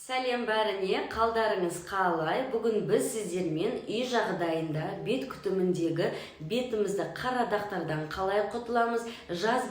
Сәлем бәріне, қалдарыңыз қалай? Бүгін біз сіздермен үй жағдайында бет күтіміндегі бетімізді қара дақтардан қалай құтыламыз, жаз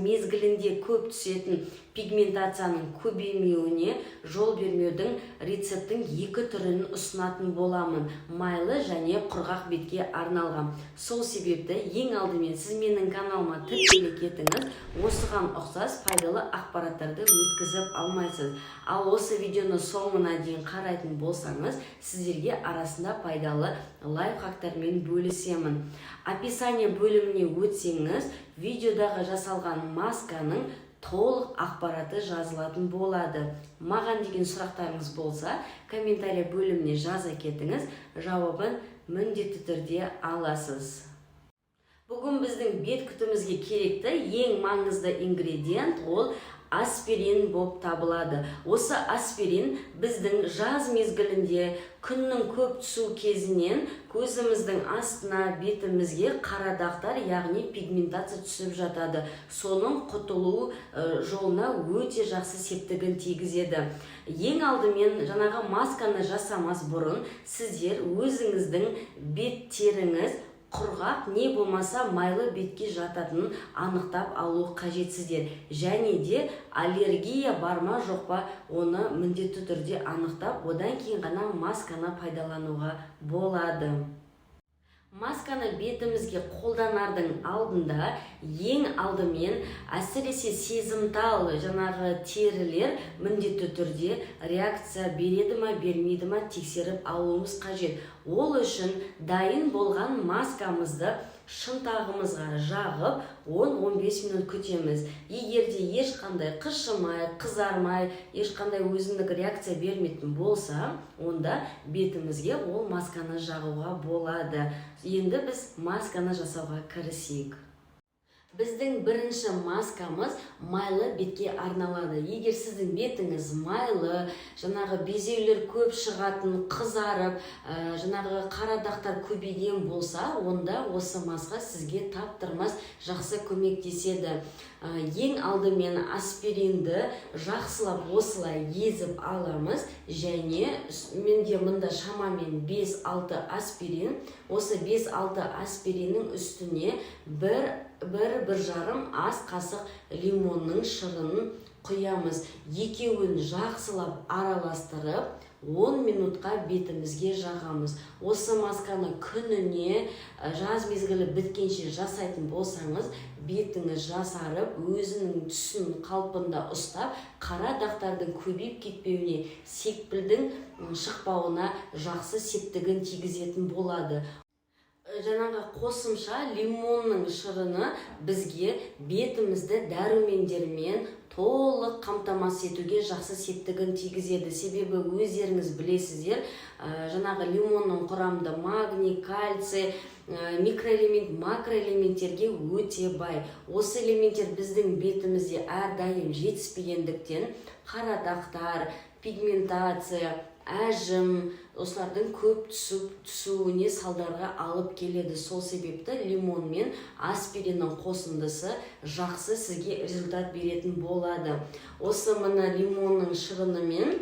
мезгілінде көп түсетін пигментацияның көбеймеуіне жол бермеудің рецептің екі түрін ұсынатын боламын. Майлы және құрғақ бетке арналған. Сол себепті ең алдымен сіз менің каналыма тіркеле кетіңіз, осыған ұқсас пайдалы ақпараттарды өткізіп алмайсыз. Ал осы видеоны соңына дейін қарайтын болсаңыз, сіздерге арасында пайдалы лайфхактармен бөлісемін. Описание бөліміне өтсеңіз, видеодағы жасалған масканың толық ақпараты жазылатын болады. Маған деген сұрақтарыңыз болса, комментарий бөліміне жаза кетіңіз, жауабын міндетті түрде аласыз. Бүгін біздің бет күтімізге керекті ең маңызды ингредиент ол аспирин болып табылады. Осы аспирин біздің жаз мезгілінде күннің көп түсу кезінен көзіміздің астына, бетімізге қара дақтар, яғни пигментация түсіп жатады. Соның құтылу жолына өте жақсы септігін тигізеді. Ең алдымен жаңағы масканы жасамас бұрын сіздер өзіңіздің бет теріңіз құрғақ не болмаса майлы бетке жататынын анықтап алу қажетсіздер. Және де аллергия бар ма жоқ па, оны міндетті түрде анықтап, одан кейін ғана масканы пайдалануға болады. Масканы бетімізге қолданардың алдында ең алдымен әсіресе сезімтал жаңағы терілер міндетті түрде реакция береді ма, бермейді ма тексеріп алуымыз қажет. Ол үшін дайын болған маскамызды шынтағымызға жағып 10-15 минут күтеміз. Егерде ешқандай қышымай, қызармай, ешқандай өзіндік реакция бермейтін болса, онда бетімізге ол масканы жағуға болады. Енді біз масканы жасауға кірісейік. Біздің бірінші маскамыз майлы бетке арналады. Егер сіздің бетіңіз майлы, жаңағы безеулер көп шығатын, қызарып, жаңағы қара дақтар көбейген болса, онда осы маска сізге таптырмас жақсы көмектеседі. Ең алдымен аспиринді жақсылап осылай езіп аламыз және менде мұнда шамамен 5-6 аспирин. Осы 5-6 аспириннің үстіне бір жарым ас қасық лимонның шырынын құямыз. Екеуін жақсылап араластырып 10 минутқа бетімізге жағамыз. Осы масканы күніне жаз мезгілі біткенше жасайтын болсаңыз, бетіңіз жасарып, өзінің түсін қалпында ұстап, қара дақтардың көбейіп кетпеуіне, секпілдің шықпауына жақсы септігін тигізетін болады. Жаңағы қосымша лимонның шырыны бізге бетімізді дәрумендермен толық қамтамасыз етуге жақсы септігін тигізеді. Себебі өздеріңіз білесіздер, жаңағы лимонның құрамында магний, кальций, микроэлемент, макроэлементтерге өте бай. Осы элементтер біздің бетімізде әрдайым жетіспегендіктен қара дақтар, пигментация, әжім, осылардың көп түсуіне салдарға алып келеді. Сол себепті лимон мен аспириннің қосындысы жақсы сізге результат беретін болады. Осы мына лимонның шырынымен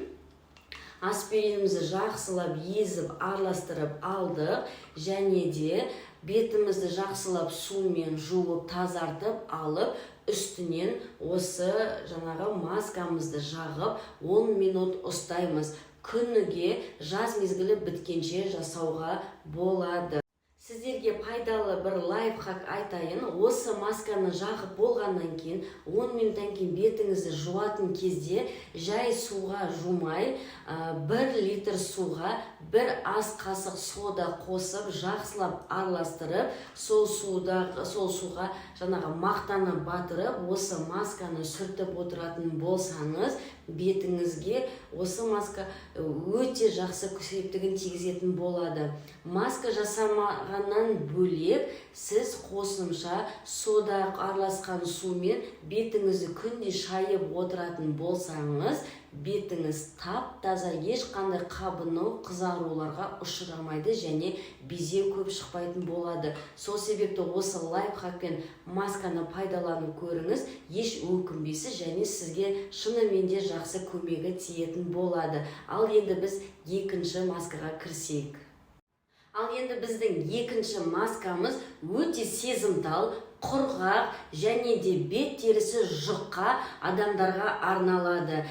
аспиринімізді жақсылап езіп араластырып алдық және де бетімізді жақсылап сумен жуып тазартып алып, үстінен осы жаңағы маскамызды жағып 10 минут ұстаймыз. Күніге жаз мезгілі біткенше жасауға болады. Сіздерге пайдалы бір лайфхак айтайын. Осы масканы жағып болғаннан кейін 10 минуттан кейін бетіңізді жуатын кезде жай суға жумай, 1 литр суға 1 ас қасық сода қосып, жақсылап араластырып, сол суға жаңағы мақтаны батырып, осы масканы сүртіп отыратын болсаңыз, бетіңізге осы маска өте жақсы септігін тигізетін болады. Маска жасамағаннан бөлек, сіз қосымша сода араласқан сумен бетіңізді күнде шайып отыратын болсаңыз, бетіңіз тап-таза, ешқандай қабыну, қызаруларға ұшырамайды және безе көп шықпайтын болады. Сол себепті осы лайфхакпен масканы пайдаланып көріңіз, еш өкінбейсіз және сізге шынымен де жақсы көмегі тиетін болады. Ал енді біз екінші маскаға кірсек. Ал енді біздің екінші маскамыз өте сезімтал, құрғақ және де бет терісі жұқа адамдарға арналады.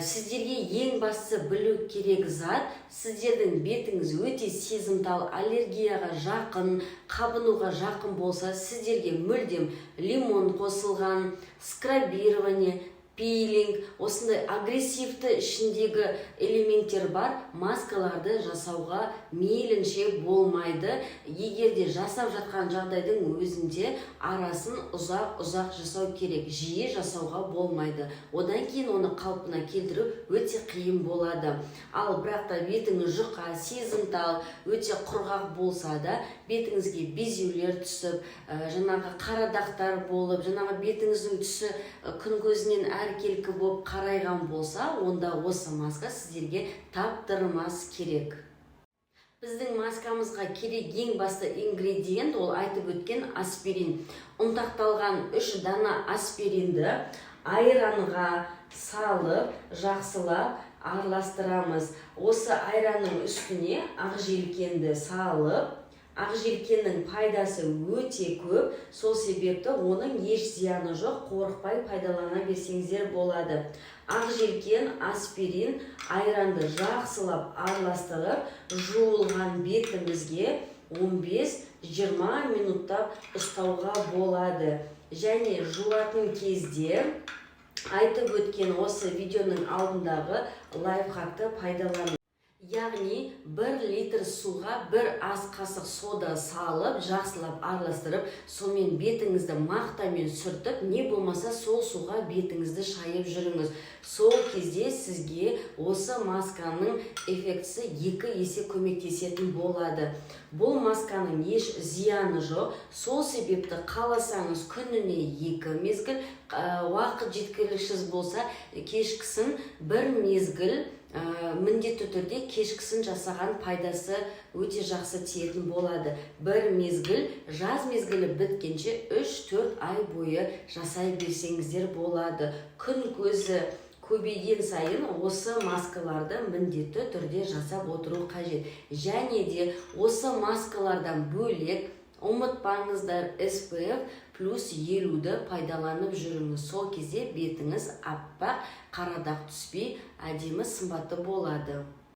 Сіздерге ең бастысы білу керек зат, сіздердің бетіңіз өте сезімтал, аллергияға жақын, қабынуға жақын болса, сіздерге мүлдем лимон қосылған, скрабирование, пилинг, осындай агрессивті ішіндегі элементтер бар маскаларды жасауға мейлінше болмайды. Егер де жасап жатқан жағдайдың өзінде арасын ұзақ жасау керек, жиі жасауға болмайды. Одан кейін оны қалпына келтіру өте қиын болады. Ал бірақ та бетіңіз жұқа, сезімтал, өте құрғақ болса да, бетіңізге безеулер түсіп, жаңағы қара дақтар болып, жаңағы бетіңіздің түсі күн көзінен әркелкі болып қарайған болса, онда осы маска сіздерге таптырмас керек. Біздің маскамызға керек ең басты ингредиент ол айтып өткен аспирин. Ұнтақталған 3 дана аспиринді айранға салып, жақсылап араластырамыз. Осы айранның үстіне ақжелкенді салып, ақжелкеннің пайдасы өте көп, сол себепті оның еш зияны жоқ, қорықпай пайдалана берсеңіздер болады. Ақжелкен, аспирин, айранды жақсылап араластырып, жуылған бетімізге 15-20 минуттап ұстауға болады. Және жуатын кезде айтып өткен осы видеоның алдындағы лайфхакты пайдаланыңыз. Яғни 1 литр суға 1 ас қасық сода салып, жақсылап араластырып, сонымен бетіңізді мақтамен сүртіп, не болмаса сол суға бетіңізді шайып жүріңіз. Сол кезде сізге осы масканың эффектісі 2 есе көмектесетін болады. Бұл масканың еш зияны жоқ. Сол себепті қаласаңыз күніне 2 мезгіл, уақыт жеткіліксіз болса, кешкісін 1 мезгіл міндетті түрде кешкісін жасаған пайдасы өте жақсы тиетін болады. 1 мезгіл, жаз мезгілі біткенше 3-4 ай бойы жасай берсеңіздер болады. Күн көзі көбейген сайын осы маскаларды міндетті түрде жасап отыру қажет. Және де осы маскалардан бөлек ұмытпаңыздар, SPF плюс 50-ді пайдаланып жүріңіз. Сол кезде бетіңіз аппақ, қара дақ түспей, әдемі сымбатты болады.